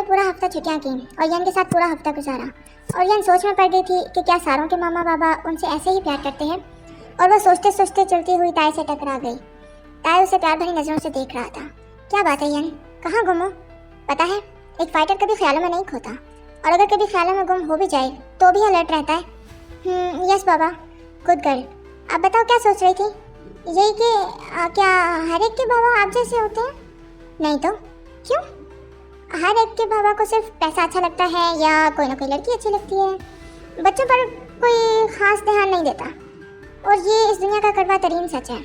पूरा हफ्ता छुट्टियां की और यन के साथ पूरा हफ्ता गुजारा और यन सोच में पड़ गई थी कि क्या सारों के मामा बाबा उनसे ऐसे ही प्यार करते हैं। और वो सोचते सोचते चलती हुई ताई से टकरा गई। ताई उसे प्यार भरी नजरों से देख रहा था। क्या बात है यन, कहाँ गुम हो? पता है एक फाइटर कभी ख्यालों में नहीं खोता और अगर कभी ख्यालों में गुम हो भी जाए तो भी अलर्ट रहता है। यस बाबा, गुड गर्ल। अब बताओ क्या सोच रही थी? यही कि क्या हर एक के बाबा आप जैसे होते हैं? नहीं तो क्यों? हर एक के बाबा को सिर्फ पैसा अच्छा लगता है या कोई ना कोई लड़की अच्छी लगती है, बच्चों पर कोई खास ध्यान नहीं देता और ये इस दुनिया का कड़वा तरीन सच है।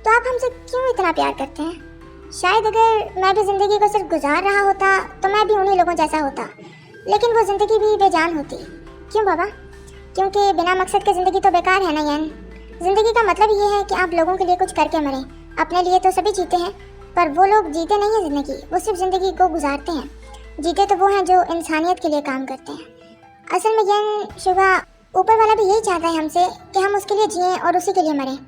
तो आप हमसे क्यों इतना प्यार करते हैं? शायद अगर मैं भी ज़िंदगी को सिर्फ गुजार रहा होता तो मैं भी उन्हीं लोगों जैसा होता, लेकिन वो ज़िंदगी भी बेजान होती। क्यों बाबा? क्योंकि बिना मकसद के ज़िंदगी तो बेकार है ना यान। ज़िंदगी का मतलब ये है कि आप लोगों के लिए कुछ करके मरें। अपने लिए तो सभी जीते हैं, पर वो लोग जीते नहीं हैं ज़िंदगी, वो सिर्फ ज़िंदगी को गुजारते हैं। जीते तो वो हैं जो इंसानियत के लिए काम करते हैं। असल में यन शुभा, ऊपर वाला भी यही चाहता है हमसे कि हम उसके लिए जिएं और उसी के लिए मरें,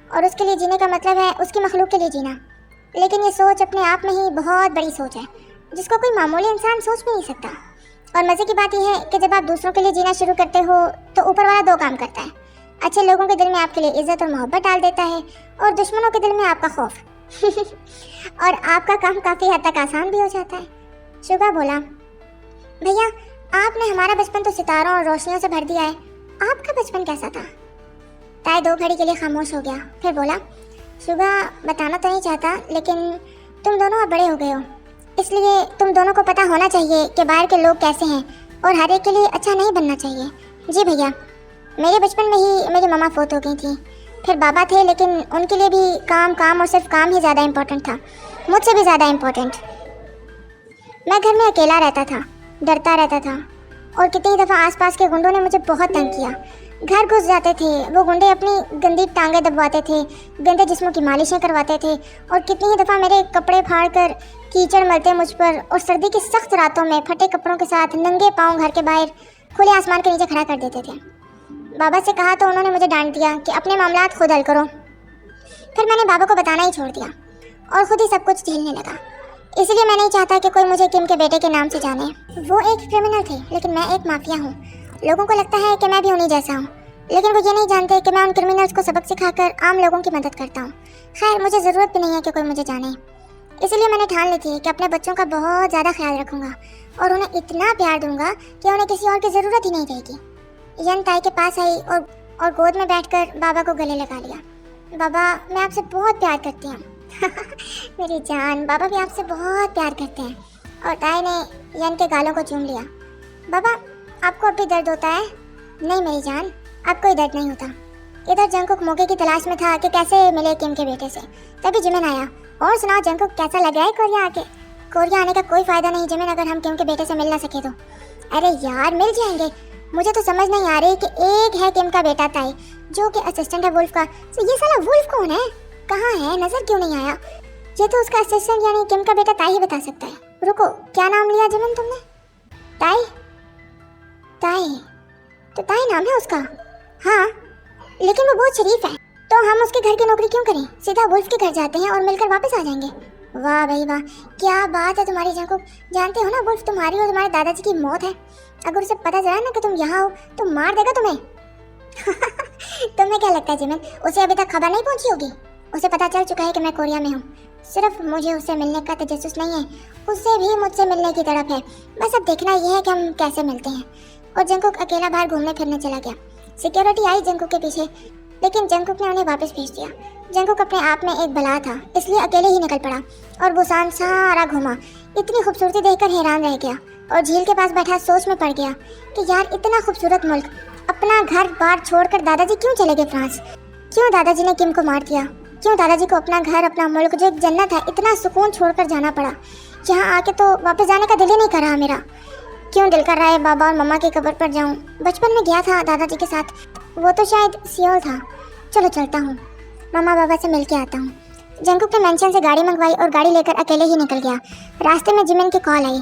और उसके लिए जीने का मतलब है उसकी मखलूक के लिए जीना। लेकिन ये सोच अपने आप में ही बहुत बड़ी सोच है जिसको कोई मामूली इंसान सोच भी नहीं सकता। और मज़े की बात यह है कि जब आप दूसरों के लिए जीना शुरू करते हो तो ऊपर वाला दो काम करता है। अच्छे लोगों के दिल में आपके लिए इज्जत और मोहब्बत डाल देता है और दुश्मनों के दिल में आपका खौफ। और आपका काम काफ़ी हद तक आसान भी हो जाता है। शुभा बोला, भैया आपने हमारा बचपन तो सितारों और रोशनियों से भर दिया है, आपका बचपन कैसा था? ताई दो घड़ी के लिए खामोश हो गया, फिर बोला, शुभा बताना तो नहीं चाहता लेकिन तुम दोनों अब बड़े हो गए हो, इसलिए तुम दोनों को पता होना चाहिए कि बाहर के लोग कैसे हैं और हर एक के लिए अच्छा नहीं बनना चाहिए। जी भैया, मेरे बचपन में ही मेरी मम्मा फोत हो गई थी, फिर बाबा थे लेकिन उनके लिए भी काम काम और सिर्फ काम ही ज़्यादा इम्पोर्टेंट था, मुझसे भी ज़्यादा इम्पोर्टेंट। मैं घर में अकेला रहता था, डरता रहता था और कितनी दफ़ा आसपास के गुंडों ने मुझे बहुत तंग किया। घर घुस जाते थे वो गुंडे, अपनी गंदी टांगें दबवाते थे, गंदे जिस्मों की मालिशें करवाते थे और कितनी ही दफ़ा मेरे कपड़े फाड़ कर कीचड़ मलते मुझ पर और सर्दी की सख्त रातों में फटे कपड़ों के साथ नंगे पाँव घर के बाहर खुले आसमान के नीचे खड़ा कर देते थे। बाबा से कहा तो उन्होंने मुझे डांट दिया कि अपने मामलात खुद हल करो। फिर मैंने बाबा को बताना ही छोड़ दिया और खुद ही सब कुछ झेलने लगा। इसलिए मैं नहीं चाहता कि कोई मुझे किम के बेटे के नाम से जाने। वो एक क्रिमिनल थे लेकिन मैं एक माफिया हूँ। लोगों को लगता है कि मैं भी उन्हीं जैसा हूँ, लेकिन वो ये नहीं जानते कि मैं उन क्रिमिनल्स को सबक सिखाकर आम लोगों की मदद करता हूँ। खैर, मुझे ज़रूरत भी नहीं है कि कोई मुझे जाने, इसलिए मैंने ठान ली थी कि अपने बच्चों का बहुत ज़्यादा ख्याल रखूँगा और उन्हें इतना प्यार दूंगा कि उन्हें किसी और की ज़रूरत ही नहीं रहेगी। यन ताई के पास आई और गोद में बैठकर बाबा को गले लगा लिया। बाबा, मैं आपसे बहुत प्यार करती हूँ। मेरी जान, बाबा भी आपसे बहुत प्यार करते हैं। और ताई ने यन के गालों को चूम लिया। बाबा, आपको अब भी दर्द होता है? नहीं मेरी जान, अब कोई दर्द नहीं होता। इधर जंकुक मौके की तलाश में था कि कैसे मिले किम के बेटे से, तभी जिमिन आया। और सुनाओ जंकुक, कैसा लग रहा है कोरिया आके? कोरिया आने का कोई फ़ायदा नहीं जिमिन, अगर हम किम के बेटे से मिल ना सके तो। अरे यार, मिल जाएंगे। मुझे तो समझ नहीं आ रही कि एक है किम का बेटा ताई जो कि असिस्टेंट है वुल्फ का, तो ये साला वुल्फ कौन है? कहाँ है? नजर क्यों नहीं आया? ये तो उसका असिस्टेंट यानी किम का बेटा ताई ही बता सकता है। रुको, क्या नाम लिया जिमिन तुमने? ताई? ताई तो ताई नाम है उसका? हाँ, लेकिन वो बहुत शरीफ है, तो हम उसके घर की नौकरी क्यों करें? सीधा वुल्फ के घर जाते हैं और मिलकर वापस आ जाएंगे। वाह भाई वाह, क्या बात है तुम्हारी जंकुक। जानते हो ना, वुल्फ तुम्हारी और तुम्हारे दादाजी की मौत है। अगर उसे पता चला ना कि तुम यहाँ हो तो मार देगा तुम्हें। तुम्हें क्या लगता है जिमिन, उसे अभी तक खबर नहीं पहुंची होगी? उसे पता चल चुका है कि मैं कोरिया में हूँ। सिर्फ मुझे उससे मिलने का तजस्सुस नहीं है, उससे भी मुझसे मिलने की तड़प है। बस अब देखना यह है कि हम कैसे मिलते हैं। और जंकुक अकेला बाहर घूमने फिरने चला गया। सिक्योरिटी आई जंकुक के पीछे, लेकिन जंकुक ने उन्हें वापस भेज दिया। जंकुक अपने आप में एक बला था, इसलिए अकेले ही निकल पड़ा और बुसान सारा घूमा। इतनी खूबसूरती देखकर हैरान रह गया और झील के पास बैठा सोच में पड़ गया कि यार, इतना खूबसूरत मुल्क, अपना घर बार छोड़कर दादाजी क्यों चले गए फ्रांस? क्यों दादाजी ने किम को मार दिया? क्यों दादाजी को अपना घर, अपना मुल्क जो एक जन्नत है, इतना सुकून छोड़कर जाना पड़ा? यहाँ आके तो वापस जाने का दिल ही नहीं कर रहा मेरा। क्यों दिल कर रहा है बाबा और मम्मा की कब्र पर जाऊं? बचपन में गया था दादाजी के साथ, वो तो शायद सियोल था। चलो चलता हूँ, मम्मा बाबा से मिल के आता हूँ। जंकुक ने मेंशन से गाड़ी मंगवाई और गाड़ी लेकर अकेले ही निकल गया। रास्ते में जिमिन की कॉल आई।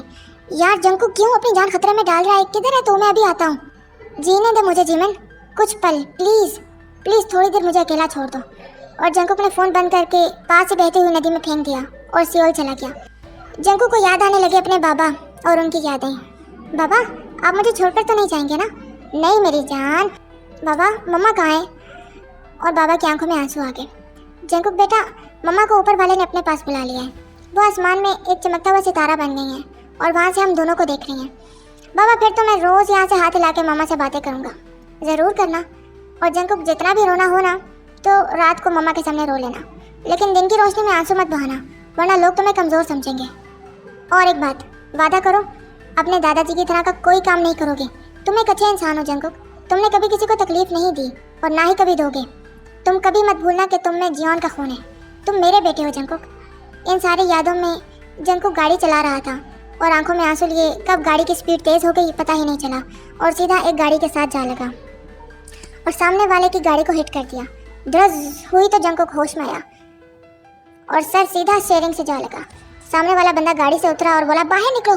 यार जंकुक क्यों अपनी जान खतरे में डाल रहा है? किधर है तू? मैं अभी आता हूँ। जीने दे मुझे जिमिन, कुछ पल प्लीज़ प्लीज़, थोड़ी देर मुझे अकेला छोड़ दो। और जंकुक ने फ़ोन बंद करके पास से बहती हुई नदी में फेंक दिया और सियोल चला गया। जंकुक को याद आने लगे अपने बाबा और उनकी यादें। बाबा आप मुझे छोड़कर तो नहीं जाएंगे ना? नहीं मेरी जान। बाबा मम्मा कहाँ है? और बाबा की आंखों में आंसू आ गए। जंकुक बेटा, मम्मा को ऊपर वाले ने अपने पास बुला लिया है। वो आसमान में एक चमकता हुआ सितारा बन गई है और वहाँ से हम दोनों को देख रही हैं। बाबा फिर तो मैं रोज़ यहाँ से हाथ हिला के मम्मा से बातें करूँगा। ज़रूर करना। और जंकुक जितना भी रोना हो ना तो रात को मम्मा के सामने रो लेना, लेकिन दिन की रोशनी में आंसू मत बहाना, वरना लोग तुम्हें कमज़ोर समझेंगे। और एक बात, वादा करो अपने दादाजी की तरह का कोई काम नहीं करोगे। तुम एक अच्छे इंसान हो जंकुक। तुमने कभी किसी को तकलीफ नहीं दी और ना ही कभी दोगे। तुम कभी मत भूलना कि तुम में जियोन का खून है। तुम मेरे बेटे हो जंकुक। इन सारी यादों में जंकुक गाड़ी चला रहा था और आंखों में आंसू लिए कब गाड़ी की स्पीड तेज़ हो गई पता ही नहीं चला और सीधा एक गाड़ी के साथ जा लगा और सामने वाले की गाड़ी को हिट कर दिया। ड्रज हुई तो जंकुक होश में आया और सर सीधा स्टीयरिंग से जा लगा। सामने वाला बंदा गाड़ी से उतरा और बोला बाहर निकलो।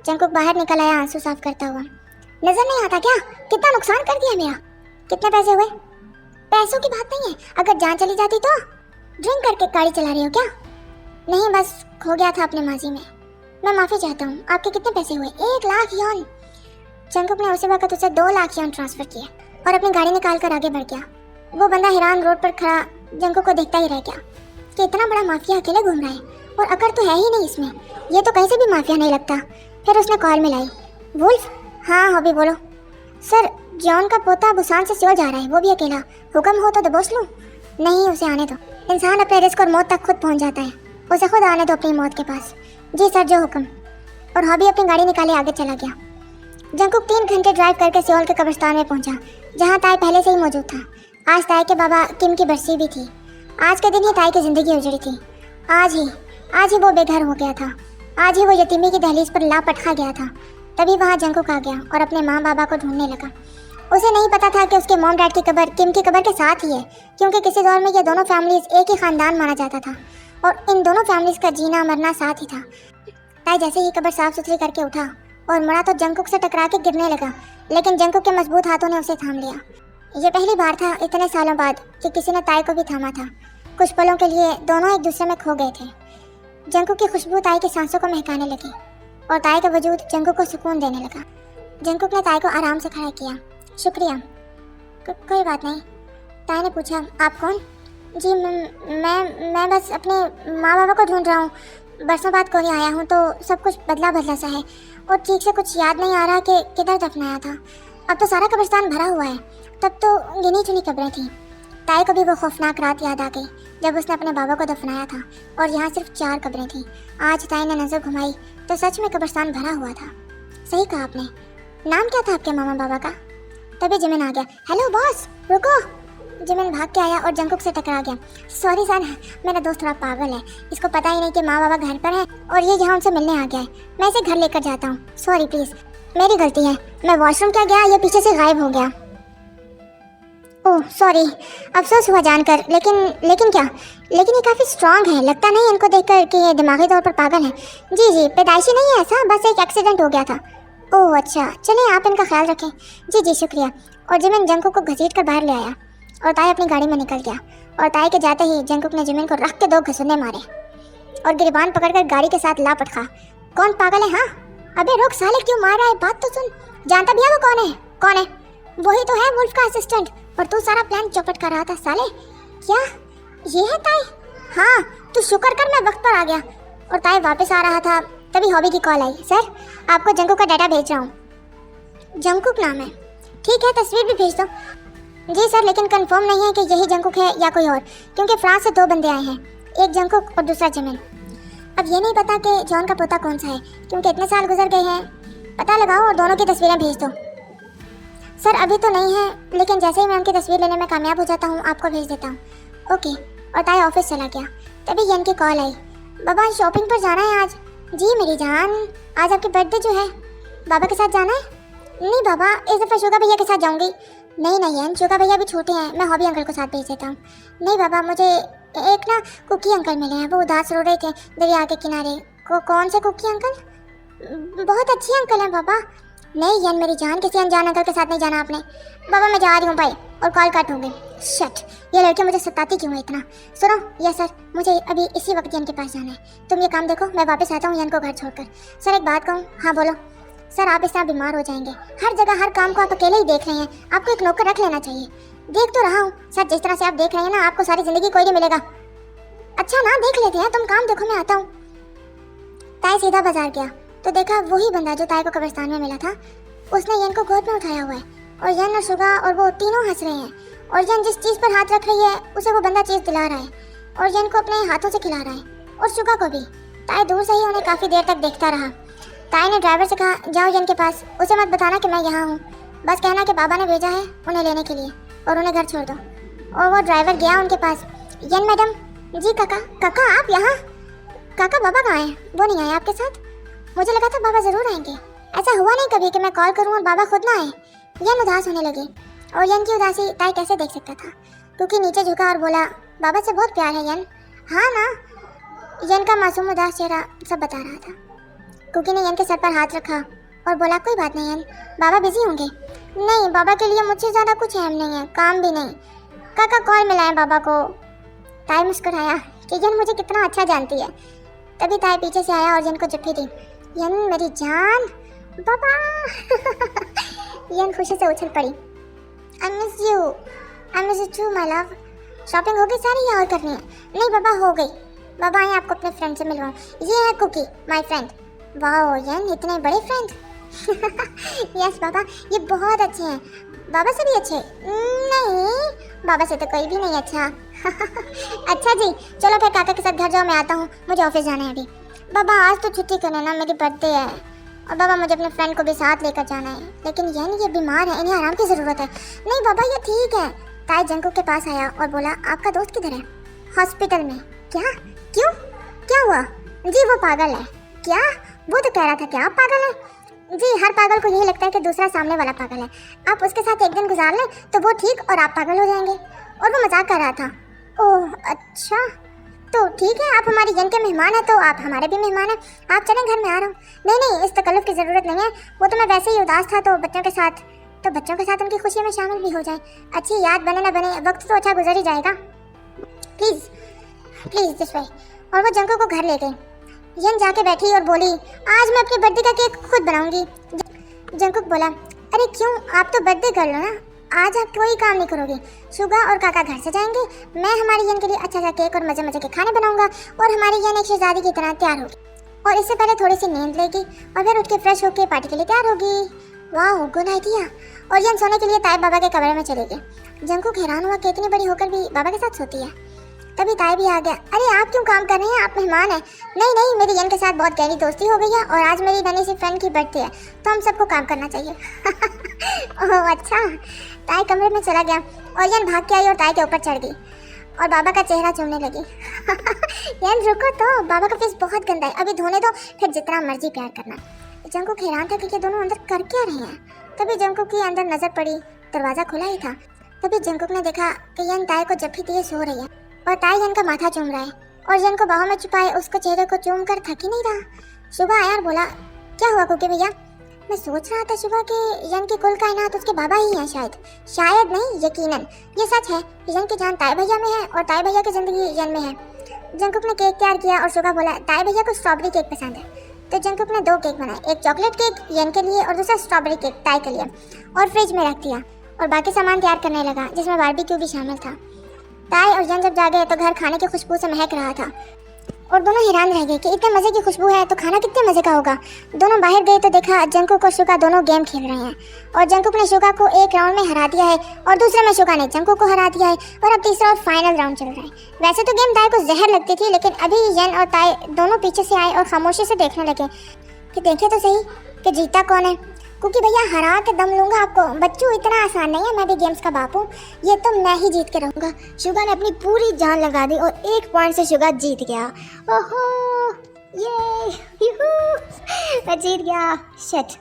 जंकुक बाहर निकल आया आंसू साफ करता हुआ। नजर नहीं आता क्या कितना नुकसान कर दिया मेरा? कितने पैसे हुए? पैसों की बात नहीं है, अगर जान चली जाती तो? ड्रिंक करके गाड़ी चला रही हो क्या? नहीं बस खो गया था अपने माजी में। मैं माफ़ी चाहता हूँ। आपके कितने पैसे हुए? 1 लाख यौन। जंकुक ने उसी वक्त उसे 2 लाख यौन ट्रांसफर किए और अपनी गाड़ी निकाल कर आगे बढ़ गया। वो बंदा हैरान रोड पर खड़ा जंकुक को देखता ही रह गया कि इतना बड़ा माफिया अकेले घूम रहा है और अकड़ तो है ही नहीं इसमें। ये तो कहीं से भी माफिया नहीं लगता। फिर उसने कॉल मिलाई। वुल्फ? हाँ हॉबी बोलो। सर जॉन का पोता बुसान से सियोल जा रहा है, वो भी अकेला। हुक्म हो तो दबोच लूँ? नहीं उसे आने दो। इंसान अपने रिस्क और मौत तक खुद पहुंच जाता है। उसे खुद आने दो अपनी मौत के पास। जी सर जो हुक्म। और हॉबी अपनी गाड़ी निकाले आगे चला गया। जंकुक 3 घंटे ड्राइव करके सियोल के कब्रिस्तान में पहुंचा जहां ताई पहले से ही मौजूद था। आज ताई के बाबा किम की बरसी भी थी। आज के दिन ही ताई की जिंदगी उजड़ी थी। आज ही वो बेघर हो गया था। आज ही वो यतीमी की दहलीज पर लापटका गया था। तभी वहाँ जंकुक आ गया और अपने माँ बाबा को ढूंढने लगा। उसे नहीं पता था कि उसके मॉम डैड की कब्र किम की कब्र के साथ ही है, क्योंकि किसी दौर में ये दोनों फैमिलीज एक ही खानदान माना जाता था और इन दोनों फैमिलीज का जीना मरना साथ ही था। ताई जैसे ही कब्र साफ सुथरी करके उठा और मुड़ा तो जंकुक से टकरा के गिरने लगा, लेकिन जंकुक के मजबूत हाथों ने उसे थाम लिया। ये पहली बार था इतने सालों बाद कि किसी ने ताई को भी थामा था। कुछ पलों के लिए दोनों एक दूसरे में खो गए थे। जंकुक की खुशबू ताई की सांसों को महकाने लगी और ताई का वजूद जंकुक को सुकून देने लगा। जंकुक ने ताई को आराम से खड़ा किया। शुक्रिया। कोई बात नहीं। ताई ने पूछा आप कौन? जी मैं बस अपने माँ बाबा को ढूंढ रहा हूँ। बरसों बाद कोरिया आया हूँ तो सब कुछ बदला बदला सा है और ठीक से कुछ याद नहीं आ रहा कि किधर दफनाया था। अब तो सारा कब्रिस्तान भरा हुआ है, तब तो गिनी चुनी कब्रें थी। ताई को भी वो खौफनाक रात याद आ गई जब उसने अपने बाबा को दफनाया था और यहाँ सिर्फ 4 कब्रें थीं। आज ताई ने नज़र घुमाई तो सच में कब्रिस्तान भरा हुआ था। सही कहा आपने। नाम क्या था आपके मामा बाबा का? तभी जिमिन आ गया। हेलो बॉस रुको। जिमिन भाग के आया और जंकुक से टकरा गया। सॉरी सर, मेरा दोस्त थोड़ा पागल है, इसको पता ही नहीं कि माँ बाबा घर पर है और ये यहाँ उनसे मिलने आ गया है। मैं इसे घर लेकर जाता हूँ। सॉरी प्लीज़, मेरी गलती है। मैं वॉशरूम क्या गया, ये पीछे से गायब हो गया। ओह सॉरी, अफसोस हुआ जानकर। लेकिन क्या? लेकिन ये काफ़ी स्ट्रांग है, लगता नहीं इनको देखकर कि ये दिमागी तौर पर पागल है। जी पैदाइशी नहीं है ऐसा, बस एक एक्सीडेंट हो गया था। ओह अच्छा, चलिए आप इनका ख्याल रखें। जी शुक्रिया। और जिमिन जंकुक को घसीट कर बाहर ले आया और ताई अपनी गाड़ी में निकल गया। और ताई के जाते ही जंकुक ने जिमिन को रख के 2 घसुन्ने मारे और गिरबान पकड़कर गाड़ी के साथ लापटका। कौन पागल है? हाँ अबे रुक साले, क्यों मार रहा है? बात तो सुन। जानता भी है वो कौन है? वही तो है वुल्फ का असिस्टेंट। और तू सारा प्लान चौपट कर रहा था साले। क्या ये है ताई? हाँ तू शुक्र कर मैं वक्त पर आ गया। और ताई वापस आ रहा था तभी हॉबी की कॉल आई। सर आपको जंकुक का डाटा भेज रहा हूँ। जंकुक नाम है? ठीक है, तस्वीर भी भेज दो। जी सर, लेकिन कंफर्म नहीं है कि यही जंकुक है या कोई और, क्योंकि फ्रांस से 2 बंदे आए हैं, एक जंकुक और दूसरा जिमिन। अब ये नहीं पता कि जॉन का पोता कौन सा है, क्योंकि इतने साल गुजर गए हैं। पता लगाओ और दोनों की तस्वीरें भेज दो। सर अभी तो नहीं है, लेकिन जैसे ही मैं उनकी तस्वीर लेने में कामयाब हो जाता हूँ आपको भेज देता हूँ। ओके। और ताई ऑफिस चला गया। तभी यन की कॉल आई। बाबा शॉपिंग पर जाना है आज। जी मेरी जान, आज आपकी बर्थडे जो है, बाबा के साथ जाना है? नहीं बाबा, इस दफ़ा शुगा भैया के साथ जाऊंगी। नहीं यन, शुगा भैया भी छोटे हैं, मैं हॉबी अंकल को साथ भेज देता हूँ। नहीं बाबा, मुझे एक ना कुकी अंकल मिले हैं, वो उदास रो रहे थे दरिया के किनारे। कौन से कुकी अंकल? बहुत अच्छे अंकल हैं बाबा। नहीं यन मेरी जान, किसी अनजान अंकल के साथ नहीं जाना आपने। बाबा मैं जा रही हूँ भाई, और कॉल कट हो गई। शट, ये लड़की मुझे सताती क्यों है इतना। सुनो, यस सर, मुझे अभी इसी वक्त यन के पास जाना है। तुम ये काम देखो, मैं वापस आता हूँ यन को घर छोड़कर। सर एक बात कहूँ? हाँ बोलो। सर आप इस तरह बीमार हो जाएंगे, हर जगह हर काम को आप अकेले ही देख रहे हैं, आपको एक नौकर रख लेना चाहिए। देख तो रहा हूँ सर, जिस तरह से आप देख रहे हैं ना, आपको सारी जिंदगी कोई नहीं मिलेगा। अच्छा ना, देख लेते हैं, तुम काम देखो, मैं आता हूँ। ताई सीधा बाजार गया तो देखा वही बंदा जो ताई को कब्रिस्तान में मिला था, उसने यन को गोद में उठाया हुआ है और यन और शुगा और वो तीनों हंस रहे हैं। और यन जिस चीज पर हाथ रख रही है उसे वो बंदा चीज दिला रहा है और यन को अपने हाथों से खिला रहा है और शुगा को भी। ताई दूर से ही उन्हें काफी देर तक देखता रहा। ताई ने ड्राइवर से कहा, जाओ यन के पास, उसे मत बताना कि मैं यहाँ हूँ, बस कहना कि बाबा ने भेजा है उन्हें लेने के लिए और उन्हें घर छोड़ दो। और वो ड्राइवर गया उनके पास। यन मैडम। जी काका। काका आप यहाँ? काका बाबा कहाँ हैं? वो नहीं आए आपके साथ? मुझे लगा था बाबा जरूर आएंगे। ऐसा हुआ नहीं कभी कि मैं कॉल करूं और बाबा खुद ना आए। यन उदास होने लगे और यन की उदासी ताई कैसे देख सकता था, क्योंकि नीचे झुका और बोला, बाबा से बहुत प्यार है यन। हाँ ना? यन का मासूम उदास चेहरा सब बता रहा था। कुकी ने यन के सर पर हाथ रखा और बोला, कोई बात नहीं यन, बाबा बिजी होंगे। नहीं, बाबा के लिए मुझसे ज़्यादा कुछ अहम नहीं है, काम भी नहीं। काका कॉल मिलाएं बाबा को। ताई मुस्कुराया कि यन मुझे कितना अच्छा जानती है। तभी ताई पीछे से आया और यन को जप्फी दी। यन मेरी जान, बाबा। यन खुशी से उछल पड़ी। I miss you, I miss you too, my love. Shopping हो गई सारी या और करनी है? नहीं बाबा, हो गई। बाबा आए आपको अपने फ्रेंड से मिलवाऊं। ये है कुकी, माय फ्रेंड। वाओ यन, इतने बड़े फ्रेंड। यस बाबा, ये बहुत अच्छे हैं। बाबा से भी अच्छे? नहीं, बाबा से तो कोई भी नहीं अच्छा। अच्छा जी, चलो फिर काका के साथ घर जाओ, मैं आता हूँ, मुझे ऑफिस जाना है अभी। बाबा आज तो छुट्टी करो ना, मेरी बर्थडे है और बाबा मुझे अपने फ्रेंड को भी साथ लेकर जाना है। लेकिन ये बीमार है, इन्हें आराम की ज़रूरत है। नहीं बाबा ये ठीक है। ताई जंकू के पास आया और बोला, आपका दोस्त किधर है? हॉस्पिटल में। क्या? क्यों? क्या हुआ? जी वो पागल है। क्या? वो तो कह रहा था कि आप पागल हैं। जी हर पागल को यही लगता है कि दूसरा सामने वाला पागल है। आप उसके साथ एक दिन गुजार लें तो वो ठीक और आप पागल हो जाएंगे। और वो मजाक कर रहा था। ओह अच्छा, तो ठीक है, आप हमारी यन के मेहमान हैं तो आप हमारे भी मेहमान हैं। आप चलें, घर में आ रहा हूँ। नहीं नहीं, इस तकल्लुफ़ की ज़रूरत नहीं है, वो तो मैं वैसे ही उदास था तो बच्चों के साथ उनकी खुशी में शामिल भी हो जाए। अच्छी याद बने ना बने, वक्त तो अच्छा गुजर ही जाएगा। Please please this way. और वो जंको को घर ले गई। यन जाके बैठी और बोली, आज मैं अपनी बर्थडे का केक खुद बनाऊंगी। जंकुक बोला, अरे क्यों, आप तो बर्थडे कर लो ना, आज आप कोई काम नहीं करोगे। शुगा और काका घर से जाएंगे, मैं हमारी यन के लिए अच्छा सा केक और मजे मजे के खाने बनाऊंगा और हमारी यन एक शहजादी की तरह तैयार होगी और इससे पहले थोड़ी सी नींद लेगी और फिर उठ के फ्रेश होकर पार्टी के लिए तैयार होगी। वाह गुड आइडिया। और यन सोने के लिए ताई बाबा के कमरे में चले गए। जंकुक हैरान हुआ कि इतनी बड़ी होकर भी बाबा के साथ सोती है। तभी ताई भी आ गया। अरे आप क्यों काम कर रहे हैं, आप मेहमान हैं। नहीं नहीं, मेरी यन के साथ बहुत गहरी दोस्ती हो गई है और आज मेरी नन्ही सी फ्रेंड की बर्थडे है तो हम सबको काम करना चाहिए। ओह अच्छा। ताई कमरे में चला गया और यन भाग के आई और ताई के ऊपर चढ़ गई और बाबा का चेहरा चूमने लगी। यन रुको तो, बाबा का फेस बहुत गंदा है, अभी धोने दो, फिर जितना मर्जी प्यार करना। जंकुक हैरान था कि ये दोनों अंदर कर क्या रहे हैं। तभी जंकुक की अंदर नजर पड़ी, दरवाजा खुला ही था। तभी जंकुक ने देखा कि यन ताई को जप्फी दिए सो रही है और ताई यन का माथा चूम रहा है और यन को बाहों में छुपाए उसको चेहरे को चूम कर थक ही नहीं रहा। सुबह आया और बोला, क्या हुआ कुकी भैया? मैं सोच रहा था सुबह के यन की कुल कायनात उसके बाबा ही हैं। शायद नहीं, यकीनन ये सच है। यन की जान ताई भैया में है और ताई भैया की जिंदगी यन में है। जंकुक ने केक तैयार किया और सुबह बोला, ताई भैया को स्ट्रॉबेरी केक पसंद है। तो जंकुक ने 2 केक बनाए, एक चॉकलेट केक यन के लिए और दूसरा स्ट्रॉबेरी केक ताई के लिए, और फ्रिज में रख दिया और बाकी सामान तैयार करने लगा जिसमें बारबेक्यू भी शामिल था। ताई और यन जब जागे तो घर खाने की खुशबू से महक रहा था और दोनों हैरान रह गए कि इतने मज़े की खुशबू है तो खाना कितने मज़े का होगा। दोनों बाहर गए तो देखा जंकुक और शुगा दोनों गेम खेल रहे हैं और जंकुक ने शुगा को एक राउंड में हरा दिया है और दूसरे में शुगा ने जंकुक को हरा दिया है और अब तीसरा और फाइनल राउंड चल रहा है। वैसे तो गेम ताई को जहर लगती थी, लेकिन अभी यन और ताई दोनों पीछे से आए और खामोशी से देखने लगे कि देखे तो सही कि जीता कौन है। क्योंकि भैया हरा के दम लूंगा आपको। बच्चों इतना आसान नहीं है, मैं भी गेम्स का बाप हूँ, ये तो मैं ही जीत के रहूँगा। शुगा ने अपनी पूरी जान लगा दी और 1 पॉइंट से शुगा जीत गया। ओहो ये मैं जीत गया। शिट।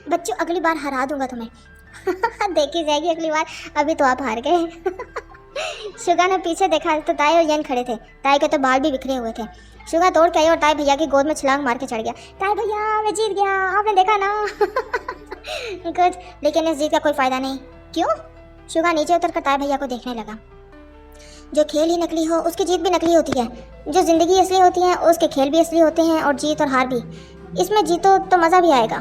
बच्चों अगली बार हरा दूंगा तुम्हें। देखी जाएगी अगली बार, अभी तो आप हार गए। शुगा ने पीछे देखा तो ताई और यन खड़े थे। ताई के तो बाल भी बिखरे हुए थे। शुगा तोड़ के आई और ताई भैया की गोद में छलांग मार के चढ़ गया। ताई भैया मैं जीत गया, आपने देखा ना। गुड, लेकिन इस जीत का कोई फायदा नहीं। क्यों? शुगा नीचे उतर कर ताए भैया को देखने लगा। जो खेल ही नकली हो उसकी जीत भी नकली होती है, जो ज़िंदगी असली होती है उसके खेल भी असली होते हैं, और जीत और हार भी। इसमें जीतो तो मज़ा भी आएगा।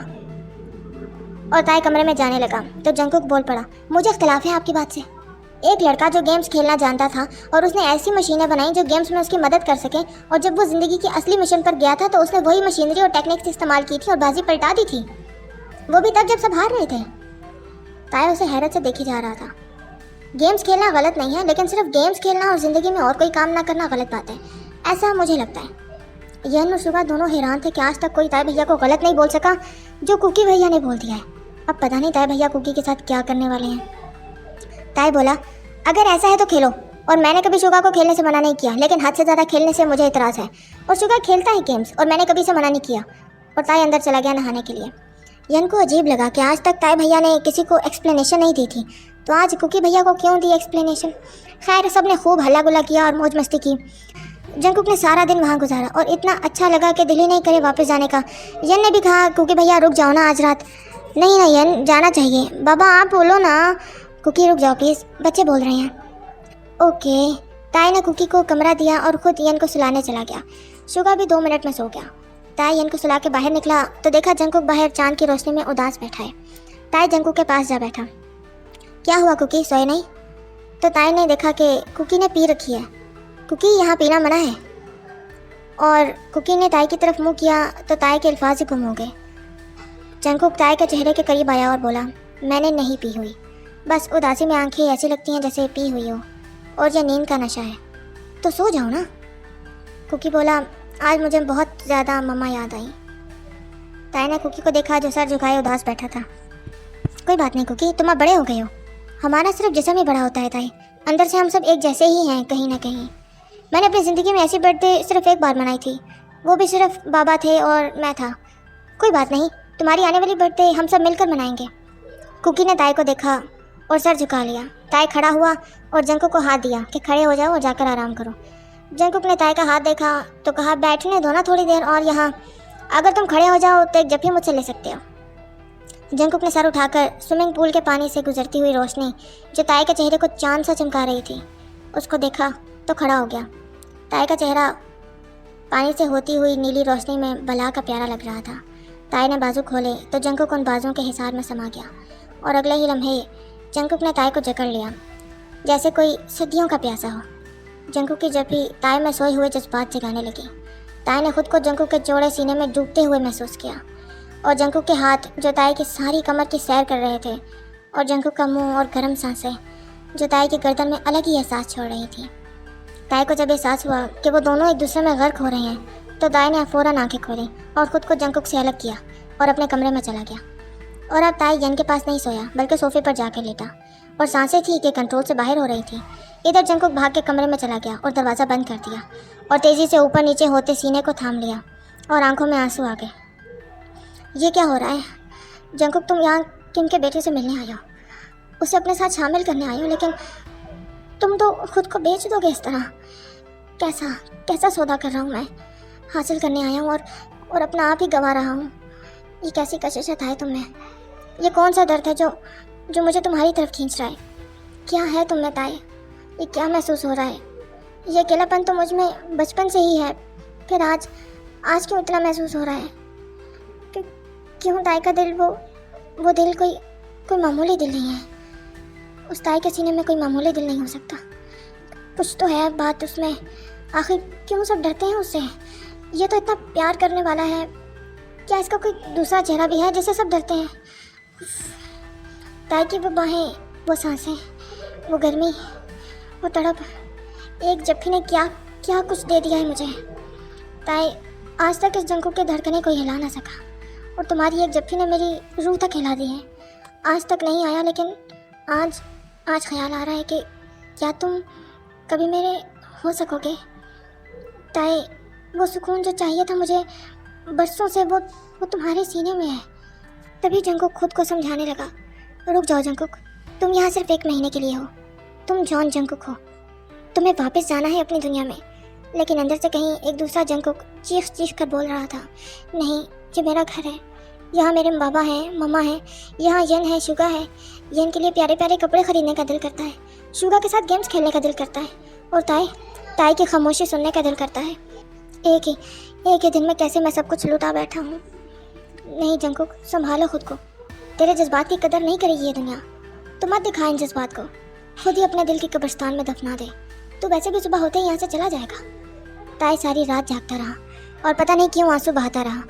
और ताए कमरे में जाने लगा तो जंकुक बोल पड़ा, मुझे इख्तिलाफ है आपकी बात से। एक लड़का जो गेम्स खेलना जानता था और उसने ऐसी मशीनें बनाई जो गेम्स में उसकी मदद कर सकें, और जब वो ज़िंदगी की असली मिशन पर गया था तो उसने वही मशीनरी और टेक्निक्स इस्तेमाल की थी और बाजी पलटा दी थी, वो भी तब जब सब हार रहे थे। ताया उसे हैरत से देखी जा रहा था। गेम्स खेलना गलत नहीं है, लेकिन सिर्फ गेम्स खेलना और ज़िंदगी में और कोई काम ना करना गलत बात है, ऐसा मुझे लगता है। यन और शुगा दोनों हैरान थे कि आज तक कोई ताए भैया को गलत नहीं बोल सका जो कुकी भैया ने बोल दिया है। अब पता नहीं ताए भैया कुकी के साथ क्या करने वाले हैं। ताए बोला, अगर ऐसा है तो खेलो, और मैंने कभी शुगा को खेलने से मना नहीं किया, लेकिन हद से ज़्यादा खेलने से मुझे इतराज़ है। और शुगा खेलता है गेम्स और मैंने कभी से मना नहीं किया। और ताए अंदर चला गया नहाने के लिए। यन को अजीब लगा कि आज तक ताए भैया ने किसी को एक्सप्लेनेशन नहीं दी थी, तो आज कुकी भैया को क्यों दी एक्सप्लेनेशन। खैर, सब ने खूब हल्ला गुल्ला किया और मौज मस्ती की। जंकुक ने सारा दिन वहाँ गुजारा और इतना अच्छा लगा कि दिल ही नहीं करे वापस जाने का। यन ने भी कहा, कुकी भैया रुक जाओ ना आज रात। नहीं नहीं यन, जाना चाहिए। बाबा आप बोलो ना। कुकी रुक जाओ प्लीज़, बच्चे बोल रहे हैं। ओके। ताई ने कुकी को कमरा दिया और खुद यन को सुलाने चला गया। शुगा भी 2 मिनट में सो गया। ताई यन को सुला के बाहर निकला तो देखा जंकुक बाहर चांद की रोशनी में उदास बैठा है। ताई जंकुक के पास जा बैठा। क्या हुआ कुकी, सोए नहीं? तो ताई ने देखा कि कुकी ने पी रखी है। कुकी, यहाँ पीना मना है। और कुकी ने ताई की तरफ मुंह किया तो ताई के अल्फाज ही गुम हो गए। जंकुक ताई के चेहरे के करीब आया और बोला, मैंने नहीं पी हुई, बस उदासी में आंखें ऐसी लगती हैं जैसे पी हुई हो, और यह नींद का नशा है। तो सो जाओ ना। कुकी बोला, आज मुझे बहुत ज़्यादा मम्मा याद आई। ताई ने कुकी को देखा जो सर झुकाए उदास बैठा था। कोई बात नहीं कुकी, तुम अब बड़े हो गए हो। हमारा सिर्फ जिस्म ही बड़ा होता है ताई, अंदर से हम सब एक जैसे ही हैं कहीं ना कहीं। मैंने अपनी ज़िंदगी में ऐसी बर्थडे सिर्फ एक बार मनाई थी, वो भी सिर्फ बाबा थे और मैं था। कोई बात नहीं, तुम्हारी आने वाली बर्थडे हम सब मिलकर मनाएंगे। कुकी ने ताई को देखा और सर झुका लिया। ताई खड़ा हुआ और जंकुक को हाथ दिया कि खड़े हो जाओ और जाकर आराम करो। जंकुक ने ताई का हाथ देखा तो कहा, बैठने दो ना थोड़ी देर और यहाँ, अगर तुम खड़े हो जाओ तो एक जफ्फी मुझसे ले सकते हो। जंकुक ने सर उठाकर स्विमिंग पूल के पानी से गुजरती हुई रोशनी जो ताई के चेहरे को चांद सा चमका रही थी उसको देखा तो खड़ा हो गया। ताई का चेहरा पानी से होती हुई नीली रोशनी में बला का प्यारा लग रहा था। ताई ने बाजू खोले तो जंकुक उन बाजुओं के हिसार में समा गया और अगले ही लम्हे जंकुक ने ताई को जकड़ लिया जैसे कोई सदियों का प्यासा हो। जंकुक की जफ्फी ताई में सोए हुए जज्बात जगाने लगी। ताई ने खुद को जंकुक के चौड़े सीने में डूबते हुए महसूस किया और जंकुक के हाथ जो ताई की सारी कमर की सैर कर रहे थे, और जंकुक का मुंह और गर्म सांसें जो ताई की गर्दन में अलग ही एहसास छोड़ रही थी। ताई को जब एहसास हुआ कि वो दोनों एक दूसरे में गर्क हो रहे हैं तो ताई ने फ़ौरन आंखें खोली और ख़ुद को जंकुक से अलग किया और अपने कमरे में चला गया। और अब ताई यन के पास नहीं सोया बल्कि सोफे पर जाकर लेटा और सांसें थी कि कंट्रोल से बाहर हो रही थी। इधर जंकुक भाग के कमरे में चला गया और दरवाज़ा बंद कर दिया और तेज़ी से ऊपर नीचे होते सीने को थाम लिया और आंखों में आंसू आ गए। ये क्या हो रहा है जंकुक, तुम यहाँ किम के बेटे से मिलने आए हो, उसे अपने साथ शामिल करने आए हो, लेकिन तुम तो खुद को बेच दोगे इस तरह। कैसा कैसा सौदा कर रहा हूँ मैं, हासिल करने आया हूँ और अपना आप ही गंवा रहा हूँ। ये कैसी कशिश है तुम में, ये कौन सा दर्द है जो मुझे तुम्हारी तरफ खींच रहा है। क्या है तुम में ताई, ये क्या महसूस हो रहा है। ये अकेलापन तो मुझ में बचपन से ही है, फिर आज क्यों इतना महसूस हो रहा है। क्यों ताई का दिल वो दिल कोई मामूली दिल नहीं है। उस ताई के सीने में कोई मामूली दिल नहीं हो सकता। कुछ तो है बात उसमें, आखिर क्यों सब डरते हैं उससे। ये तो इतना प्यार करने वाला है, क्या इसका कोई दूसरा चेहरा भी है जिससे सब डरते हैं। ताई की वो बाहें, वो सांसें, वो गर्मी, वो तड़प, एक जफ्फी ने क्या कुछ दे दिया है मुझे। ताई, आज तक इस जंकुक के धड़कने को हिला ना सका और तुम्हारी एक जफ्फी ने मेरी रूह तक हिला दी है। आज तक नहीं आया, लेकिन आज ख्याल आ रहा है कि क्या तुम कभी मेरे हो सकोगे। ताई, वो सुकून जो चाहिए था मुझे बरसों से, वो तुम्हारे सीने में है। तभी जंकुक खुद को समझाने लगा, रुक जाओ जंकुक, तुम यहाँ सिर्फ 1 महीने के लिए हो। तुम जॉन जंकुक हो, तुम्हें वापस जाना है अपनी दुनिया में। लेकिन अंदर से कहीं एक दूसरा जंकुक चीख कर बोल रहा था, नहीं, ये मेरा घर है, यहाँ मेरे बाबा हैं, मम्मा हैं, यहाँ यन है, शुगा है। यन के लिए प्यारे प्यारे कपड़े खरीदने का दिल करता है, शुगा के साथ गेम्स खेलने का दिल करता है, और ताई की खामोशी सुनने का दिल करता है। एक ही दिन में कैसे मैं सब कुछ लुटा बैठा हूँ। नहीं जंकुक, संभालो खुद को। तेरे जज्बात की कदर नहीं करेगी ये दुनिया। तो मत दिखा इन जज्बात को, खुद ही अपने दिल की कब्रिस्तान में दफना दे। तो वैसे भी सुबह होते ही यहाँ से चला जाएगा। ताई सारी रात जागता रहा और पता नहीं क्यों आंसू बहाता रहा।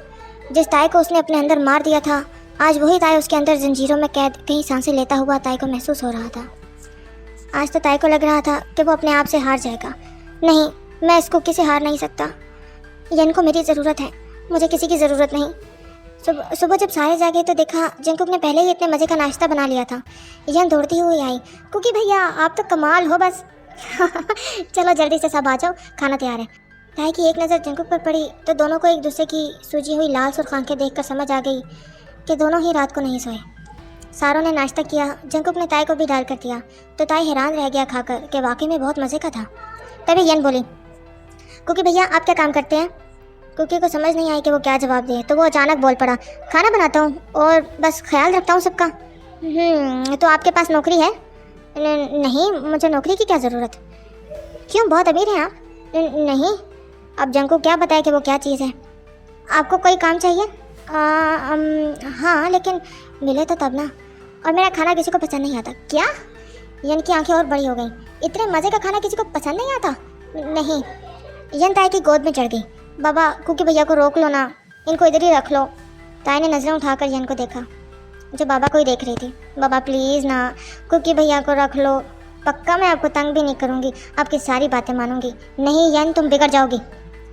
जिस ताई को उसने अपने अंदर मार दिया था, आज वही ताई उसके अंदर जंजीरों में कैद कहीं सांसें लेता हुआ ताई को महसूस हो रहा था। आज तो ताई को लग रहा था कि वो अपने आप से हार जाएगा। नहीं, मैं इस कुकी से हार नहीं सकता। यन को मेरी ज़रूरत है, मुझे किसी की ज़रूरत नहीं। सुबह जब सारे जागे तो देखा जंकुक ने पहले ही इतने मज़े का नाश्ता बना लिया था। यन दौड़ती हुई आई, कुकी भैया आप तो कमाल हो बस। चलो जल्दी से सब आ जाओ, खाना तैयार है। ताई की एक नज़र जंकुक पर पड़ी तो दोनों को एक दूसरे की सूजी हुई लाल सुर्ख आंखें देखकर समझ आ गई कि दोनों ही रात को नहीं सोए। सारों ने नाश्ता किया, जंकुक ने ताई को भी डाल कर दिया तो ताई हैरान रह गया खाकर कि वाकई में बहुत मज़े का था। तभी यन बोली, कुकी भैया आप क्या काम करते हैं? कुकी को समझ नहीं आई कि वो क्या जवाब दे, तो वो अचानक बोल पड़ा, खाना बनाता हूँ और बस ख्याल रखता हूँ सबका। तो आपके पास नौकरी है? नहीं, मुझे नौकरी की क्या ज़रूरत। क्यों, बहुत अमीर हैं आप? नहीं। अब जंकुक क्या बताए कि वो क्या चीज़ है। आपको कोई काम चाहिए? हाँ, लेकिन मिले तो तब ना। और मेरा खाना किसी को पसंद नहीं आता। क्या? यन की आंखें और बड़ी हो गई। इतने मज़े का खाना किसी को पसंद नहीं आता? नहीं। यन ताई की गोद में चढ़ गई। बाबा, कुकी भैया को रोक लो ना, इनको इधर ही रख लो। ताई ने नज़रें उठाकर यन को देखा जो बाबा को ही देख रही थी। बाबा प्लीज़ ना, कुकी भैया को रख लो। पक्का मैं आपको तंग भी नहीं करूँगी, आपकी सारी बातें मानूंगी। नहीं यन, तुम बिगड़ जाओगी।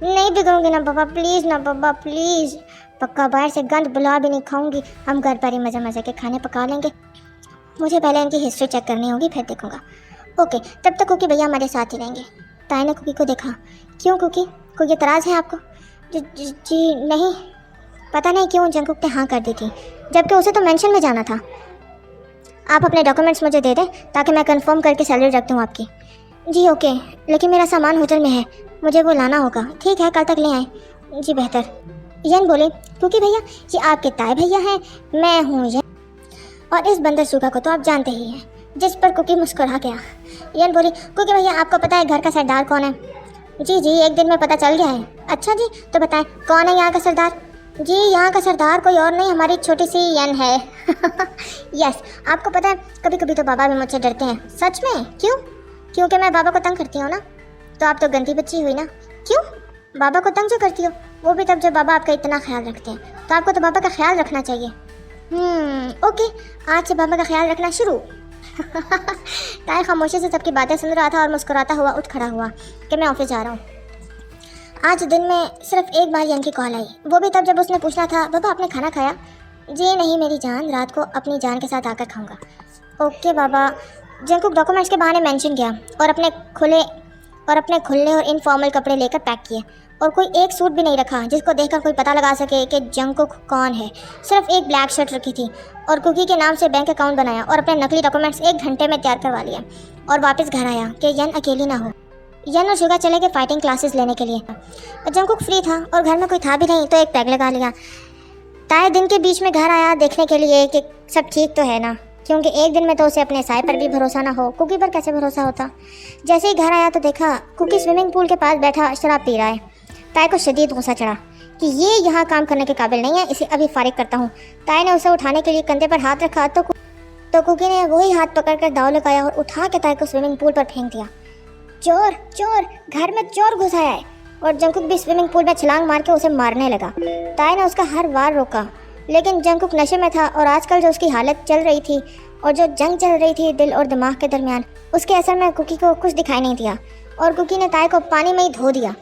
नहीं बिगड़ूंगी ना बाबा, प्लीज़ ना बाबा, प्लीज़। पक्का बाहर से गंद बुला भी नहीं खाऊंगी, हम घर पर ही मज़े मज़े के खाने पका लेंगे। मुझे पहले इनकी हिस्ट्री चेक करनी होगी, फिर देखूंगा। ओके, तब तक कुकी भैया हमारे साथ ही रहेंगे। ताई ने कुकी को देखा। क्यों कुकी, कोई एतराज़ है आपको? जी नहीं। पता नहीं क्यों जंकुक ने हाँ कर दी थी, जबकि उसे तो मेंशन में जाना था। आप अपने डॉक्यूमेंट्स मुझे दे दें ताकि मैं कंफर्म करके सैलरी रख दूँ आपकी। जी ओके, लेकिन मेरा सामान होटल में है, मुझे वो लाना होगा। ठीक है, कल तक ले आए। जी बेहतर। यन बोले, कुकी भैया ये आपके ताई भैया हैं, मैं हूँ यन, और इस बंदर सूखा को तो आप जानते ही हैं। जिस पर कुकी मुस्कुरा गया। यन बोली, कुकी भैया आपको पता है घर का सरदार कौन है? जी एक दिन में पता चल गया है। अच्छा जी, तो बताएं कौन है यहाँ का सरदार? जी यहाँ का सरदार कोई और नहीं, हमारी छोटी सी यन है। यस, आपको पता है कभी कभी तो बाबा भी मुझसे डरते हैं। सच में? क्यों? क्योंकि मैं बाबा को तंग करती हूँ ना। तो आप तो गंदी बच्ची हुई ना। क्यों? बाबा को तंग जो करती हो, वो भी तब जब बाबा आपका इतना ख्याल रखते हैं। तो आपको तो बाबा का ख्याल रखना चाहिए। ओके, आज से बाबा का ख्याल रखना शुरू। ताई खामोशी से सबकी बातें सुन रहा था और मुस्कुराता हुआ उठ खड़ा हुआ कि मैं ऑफिस जा रहा हूँ। आज दिन में सिर्फ एक बार यन की कॉल आई, वो भी तब जब उसने पूछना था, बाबा आपने खाना खाया? जी नहीं मेरी जान, रात को अपनी जान के साथ आकर खाऊंगा। ओके बाबा। जंकुक डॉक्यूमेंट्स के बहाने मेंशन किया और अपने खुले और इनफॉर्मल कपड़े लेकर पैक किए, और कोई एक सूट भी नहीं रखा जिसको देखकर कोई पता लगा सके कि जंकुक कौन है। सिर्फ एक ब्लैक शर्ट रखी थी और कुकी के नाम से बैंक अकाउंट बनाया और अपने नकली डॉक्यूमेंट्स 1 घंटे में तैयार करवा लिया और वापस घर आया कि यन अकेली ना हो। यन और शुगा चले गए फाइटिंग क्लासेस लेने के लिए। जंकुक फ्री था और घर में कोई था भी नहीं तो एक पैग लगा लिया। ताई दिन के बीच में घर आया देखने के लिए कि सब ठीक तो है ना, क्योंकि एक दिन में तो उसे अपने साय पर भी भरोसा ना हो, कुकी पर कैसे भरोसा होता। जैसे ही घर आया तो देखा कुकी स्विमिंग पूल के पास बैठा शराब पी रहा है। ताई को शदीद गुस्सा चढ़ा कि ये यहाँ काम करने के काबिल नहीं है, इसे अभी फारिग करता हूँ। ताई ने उसे उठाने के लिए कंधे पर हाथ रखा तो कुकी ने वही हाथ पकड़कर दाव लगाया और उठा के ताई को स्विमिंग पूल पर फेंक दिया। चोर चोर, घर में चोर घुस आया है। और जंकुक भी स्विमिंग पूल में छलांग मार के उसे मारने लगा। ताई ने उसका हर वार रोका, लेकिन जंकुक नशे में था और आजकल जो उसकी हालत चल रही थी और जो जंग चल रही थी दिल और दिमाग के दरमियान, उसके असर में कुकी को कुछ दिखाई नहीं दिया और कुकी ने ताई को पानी में ही धो दिया।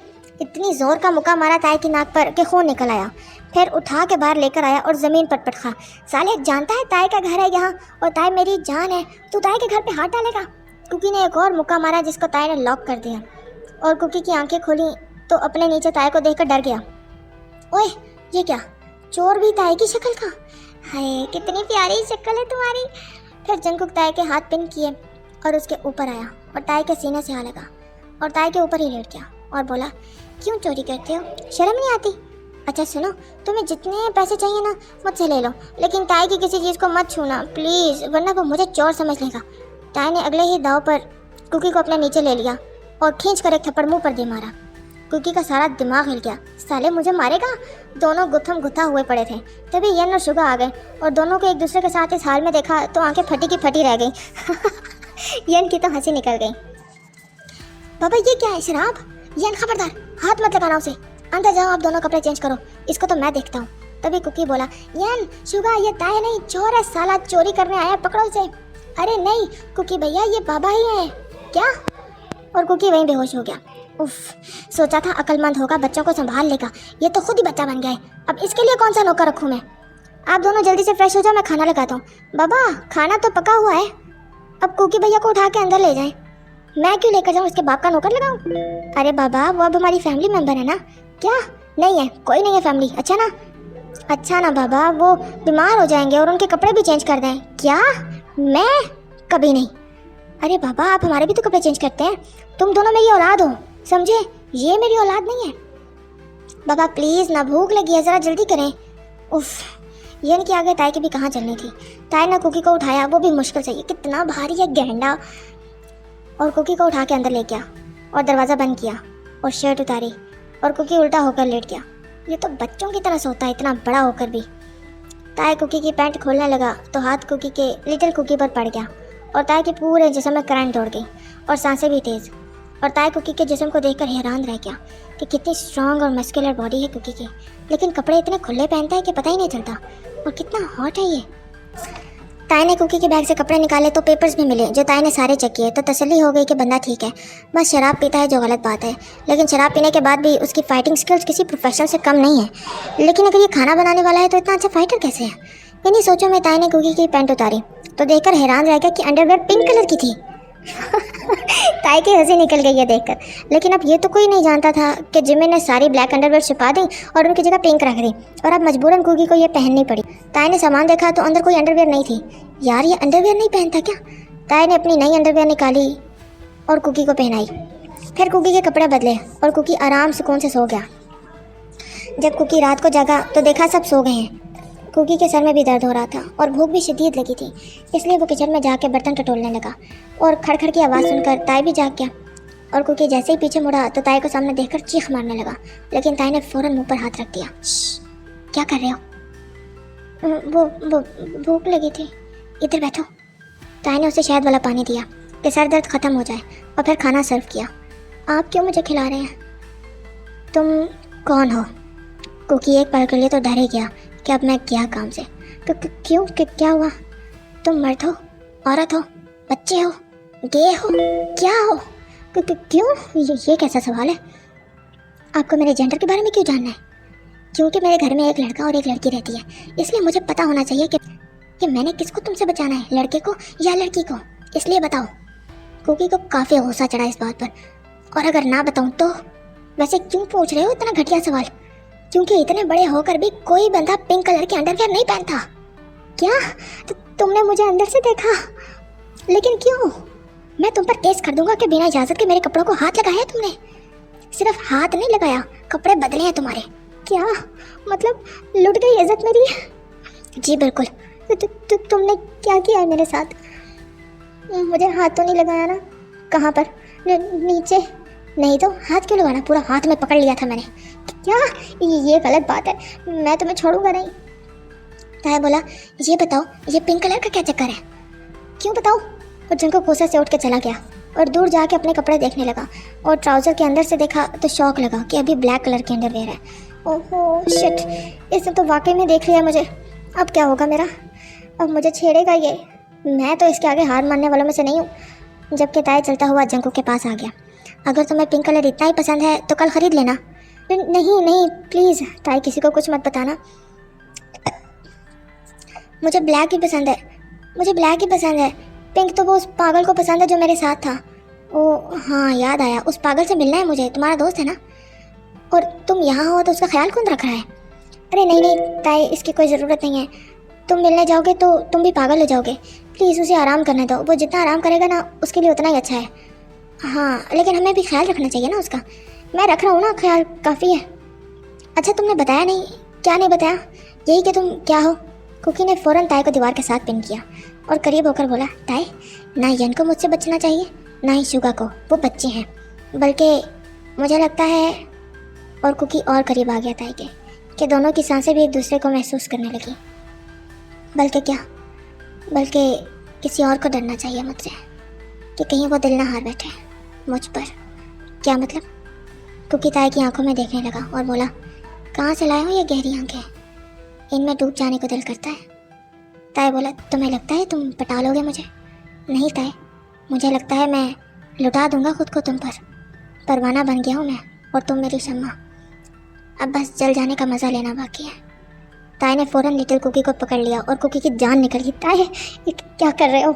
इतनी जोर का मुक्का मारा ताई की नाक पर कि खून निकल आया। फिर उठा के बाहर लेकर आया और ज़मीन पर पटका। साले जानता है ताई का घर है यहाँ और ताई मेरी जान है, तू ताई के घर पे हाथ डालेगा? कुकी ने एक और मुक्का मारा जिसको ताई ने लॉक कर दिया और कुकी की आंखें खोली तो अपने नीचे ताई को देखकर डर गया। ओए ये क्या, चोर भी ताई की शक्ल का? हाय कितनी प्यारी शक्ल है तुम्हारी। फिर जंकुक ताई के हाथ पिन किए और उसके ऊपर आया और ताई के सीने से आ लगा और ताई के ऊपर ही लेट गया और बोला, क्यों चोरी करते हो, शर्म नहीं आती? अच्छा सुनो, तुम्हें जितने पैसे चाहिए ना मुझसे ले लो, लेकिन ताई की किसी चीज़ को मत छूना प्लीज़, वरना वो मुझे चोर समझ लेगा। ताई ने अगले ही दाव पर कुकी को अपने नीचे ले लिया और खींच कर एक थप्पड़ मुंह पर दे मारा। कुकी का सारा दिमाग हिल गया, साले मुझे मारेगा। दोनों गुत्थम गुत्था हुए पड़े थे। तभी यन और शुगा आ गए और दोनों को एक दूसरे के साथ इस हाल में देखा तो आंखें फटी की फटी रह गई। यन की तो हंसी निकल गई। बाबा ये क्या है, शराब? यन खबरदार, हाथ मत लगाना उसे। अंदर जाओ, आप दोनों कपड़े चेंज करो, इसको तो मैं देखता हूँ। तभी कुकी बोला, यन शुगा ये ताई नहीं, चोर है साला, चोरी करने आया, पकड़ो इसे। अरे नहीं कुकी भैया, ये बाबा ही है। क्या? और कुकी वहीं बेहोश हो गया। उफ, सोचा था अक्लमंद होगा, बच्चों को संभाल लेगा, ये तो खुद ही बच्चा बन गया है। अब इसके लिए कौन सा नौकर रखूं मैं? आप दोनों जल्दी से फ्रेश हो जाओ, मैं खाना लगाता हूँ। बाबा खाना तो पका हुआ है, अब कुकी भैया को उठा के अंदर ले जाएं। मैं क्यों लेकर जाऊँ, इसके बाप का नौकर लगाऊं? अरे बाबा वो अब हमारी फैमिली मेंबर है ना। क्या? नहीं है, कोई नहीं है फैमिली। अच्छा ना? अच्छा ना बाबा, वो बीमार हो जाएंगे और उनके कपड़े भी चेंज कर दें। क्या? मैं कभी नहीं। अरे बाबा आप हमारे भी तो कपड़े चेंज करते हैं, तुम दोनों मेरी औलाद हो, समझे? ये मेरी औलाद नहीं है। बाबा प्लीज़ ना, भूख लगी है, ज़रा जल्दी करें। उफ, ये नहीं कि आगे ताई की भी कहाँ चलनी थी। ताई ने कुकी को उठाया, वो भी मुश्किल से, ये कितना भारी है गेंडा, और कुकी को उठा के अंदर ले गया और दरवाज़ा बंद किया और शर्ट उतारी और कुकी उल्टा होकर लेट गया। ये तो बच्चों की तरह सोता है, इतना बड़ा होकर भी। ताई कुकी की पैंट खोलने लगा तो हाथ कुकी के लिटिल कुकी पर पड़ गया और ताई के पूरे जिस्म में करंट दौड़ गई और सांसें भी तेज़। और ताई कुकी के जिस्म को देखकर हैरान रह गया कि कितनी स्ट्रांग और मस्कुलर बॉडी है कुकी की, लेकिन कपड़े इतने खुले पहनता है कि पता ही नहीं चलता, और कितना हॉट है ये। ताई ने कुकी के बैग से कपड़े निकाले तो पेपर्स भी मिले, जो ताई ने सारे चेक किए तो तसल्ली हो गई कि बंदा ठीक है, बस शराब पीता है जो गलत बात है, लेकिन शराब पीने के बाद भी उसकी फाइटिंग स्किल्स किसी प्रोफेशनल से कम नहीं है। लेकिन अगर ये खाना बनाने वाला है तो इतना अच्छा फाइटर कैसे है? इन्हीं सोचों में ताई ने कुकी की पैंट उतारी तो देखकर हैरान रह गया कि अंडरवेयर पिंक कलर की थी। ताई की हंसी निकल गई है देखकर, लेकिन अब ये तो कोई नहीं जानता था कि जिमी ने सारी ब्लैक अंडरवेयर छुपा दी और उनकी जगह पिंक रख दी, और अब मजबूरन कुकी को ये पहननी पड़ी। ताई ने सामान देखा तो अंदर कोई अंडरवेयर नहीं थी। यार ये अंडरवेयर नहीं पहनता क्या? ताई ने अपनी नई अंडरवेयर निकाली और कुकी को पहनाई, फिर कुकी के कपड़े बदले और कुकी आराम सुकून से सो गया। जब कुकी रात को जगा तो देखा सब सो गए हैं। कुकी के सर में भी दर्द हो रहा था और भूख भी शदीद लगी थी, इसलिए वो किचन में जाके बर्तन टटोलने लगा और खड़खड़ की आवाज़ सुनकर ताई भी जाग गया। और कुकी जैसे ही पीछे मुड़ा तो ताई को सामने देखकर चीख मारने लगा, लेकिन ताई ने फ़ौरन मुंह पर हाथ रख दिया। क्या कर रहे हो? वो भूख लगी थी, इधर बैठो। ताई ने उसे शहद वाला पानी दिया कि सर दर्द ख़त्म हो जाए और फिर खाना सर्व किया। आप क्यों मुझे खिला रहे हैं? तुम कौन हो? कुकी एक पल के लिए तो डर ही गया कि अब मैं क्या काम से, क्यों क्या हुआ? तुम मर्द हो, औरत हो, बच्चे हो, गे हो, क्या हो? क्यों? ये कैसा सवाल है? आपको मेरे जेंडर के बारे में क्यों जानना है? क्योंकि मेरे घर में एक लड़का और एक लड़की रहती है, इसलिए मुझे पता होना चाहिए कि मैंने किसको तुमसे बचाना है, लड़के को या लड़की को, इसलिए बताओ। कुकी को काफ़ी गुस्सा चढ़ा इस बात पर, और अगर ना बताऊँ तो? वैसे क्यों पूछ रहे हो इतना घटिया सवाल? क्योंकि इतने बड़े होकर भी कोई बंदा पिंक कलर के अंडरवेयर नहीं पहनता। क्या? तुमने मुझे अंदर से देखा? लेकिन क्यों? मैं तुम पर केस कर दूंगा कि बिना इजाज़त के मेरे कपड़ों को हाथ लगाया तुमने। सिर्फ हाथ नहीं लगाया, कपड़े बदले हैं तुम्हारे। क्या मतलब लुट गई इज्जत मेरी? जी बिल्कुल। तुमने क्या किया है मेरे साथ? मुझे हाथ तो नहीं लगाया ना? कहाँ पर? नीचे? नहीं तो हाथ क्यों लगाना, पूरा हाथ में पकड़ लिया था मैंने। क्या? ये गलत बात है, मैं तुम्हें छोड़ूंगा नहीं। ताया बोला, ये बताओ ये पिंक कलर का क्या चक्कर है? क्यों बताओ? और जंको गुस्से से उठ के चला गया और दूर जाके अपने कपड़े देखने लगा और ट्राउज़र के अंदर से देखा तो शौक लगा कि अभी ब्लैक कलर के अंडरवेयर है। ओहो शिट, इसने तो वाकई में देख लिया मुझे। अब क्या होगा मेरा? अब मुझे छेड़ेगा ये। मैं तो इसके आगे हार मानने वालों में से नहीं हूँ। जबकि ताया चलता हुआ जंको के पास आ गया। अगर तुम्हें पिंक कलर इतना ही पसंद है तो कल ख़रीद लेना। नहीं प्लीज़ ताई, किसी को कुछ मत बताना। मुझे ब्लैक ही पसंद है, मुझे ब्लैक ही पसंद है। पिंक तो वो उस पागल को पसंद है जो मेरे साथ था। ओ हाँ याद आया, उस पागल से मिलना है मुझे, तुम्हारा दोस्त है ना? और तुम यहाँ हो तो उसका ख्याल कौन रख रहा है? अरे नहीं ताई, इसकी कोई ज़रूरत नहीं है। तुम मिलने जाओगे तो तुम भी पागल हो जाओगे। प्लीज़ उसे आराम करने दो, वो जितना आराम करेगा ना उसके लिए उतना ही अच्छा है। हाँ लेकिन हमें भी ख्याल रखना चाहिए ना उसका। मैं रख रहा हूँ ना ख्याल, काफ़ी है। अच्छा तुमने बताया नहीं, क्या नहीं बताया? यही कि तुम क्या हो? कुकी ने फ़ौरन ताई को दीवार के साथ पिन किया और करीब होकर बोला, ताई, ना यन को मुझसे बचना चाहिए ना ही शुगा को, वो बच्चे हैं। बल्कि मुझे लगता है, और कुकी और करीब आ गया ताई के, कि दोनों की सांसें भी एक दूसरे को महसूस करने लगी। बल्कि क्या, बल्कि किसी और को डरना चाहिए मुझसे, कि कहीं वो दिल ना हार बैठे मुझ पर। क्या मतलब? कुकी ताई की आंखों में देखने लगा और बोला, कहाँ से लाए हो ये गहरी आंखें? इनमें डूब जाने को दिल करता है। ताई बोला, तुम्हें लगता है तुम पटा लोगे मुझे? नहीं ताई, मुझे लगता है मैं लुटा दूंगा खुद को तुम पर। परवाना बन गया हूँ मैं और तुम मेरी शम्मा। अब बस जल जाने का मज़ा लेना बाकी है। ताई ने फ़ौरन लिटिल कुकी को पकड़ लिया और कुकी की जान निकल गई। ताई, ये क्या कर रहे हो?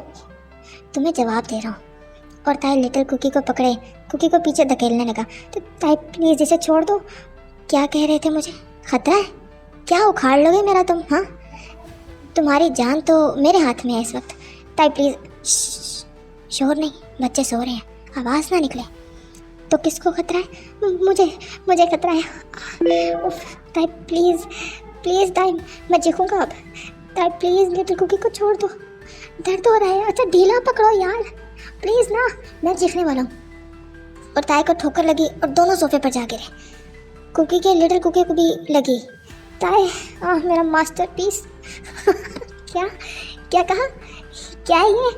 तुम्हें जवाब दे रहा हूँ। और ताई लिटिल कुकी को पकड़े कुकी को पीछे धकेलने लगा। तो ताई प्लीज़ इसे छोड़ दो। क्या कह रहे थे मुझे? खतरा है? क्या उखाड़ लोगे मेरा तुम? हाँ, तुम्हारी जान तो मेरे हाथ में है इस वक्त। ताई प्लीज़, शोर नहीं, बच्चे सो रहे हैं, आवाज़ ना निकले। तो किसको खतरा है? मुझे खतरा है। उफ, ताई प्लीज़ प्लीज़ ताई, मैं चीखूंगा अब। ताई प्लीज़ लिटिल कुकी को छोड़ दो, दर्द हो रहा है। अच्छा ढीला पकड़ो यार, प्लीज़ ना, मैं चीखने वाला हूँ। और ताई को ठोकर लगी और दोनों सोफे पर जा गिरे। कुकी के लिटिल कुकी को भी लगी। ताई, मेरा मास्टरपीस। क्या कहा? क्या ये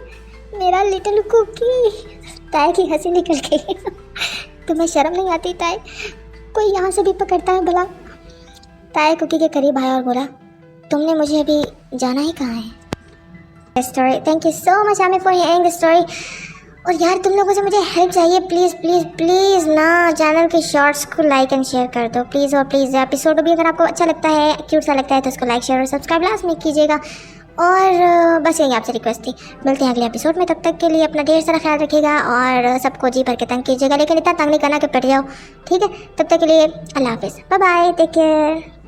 मेरा लिटिल कुकी? ताई की हंसी निकल गई। तुम्हें शर्म नहीं आती ताई? कोई यहाँ से भी पकड़ता है भला? ताई कुकी के करीब आया और बोला, तुमने मुझे अभी जाना ही कहाँ है? Story, thank you so much Aamir for hearing the story. और यार तुम लोगों से मुझे हेल्प चाहिए, प्लीज़ प्लीज़ प्लीज़ ना, चैनल के शॉर्ट्स को लाइक एंड शेयर कर दो प्लीज़। और प्लीज़ एपिसोड भी अगर आपको अच्छा लगता है, क्यूट सा लगता है, तो उसको लाइक शेयर और सब्सक्राइब लाजमी कीजिएगा। और बस यही आपसे रिक्वेस्ट थी। मिलते हैं अगले एपिसोड में, तब तक के लिए अपना ढेर सारा ख्याल रखिएगा और सबको जी भर के तंग कीजिएगा, लेकिन इतना तंग नहीं करना कि पिट जाओ, ठीक है? तब तक के लिए अल्लाह हाफिज़, बाय बाय, टेक केयर।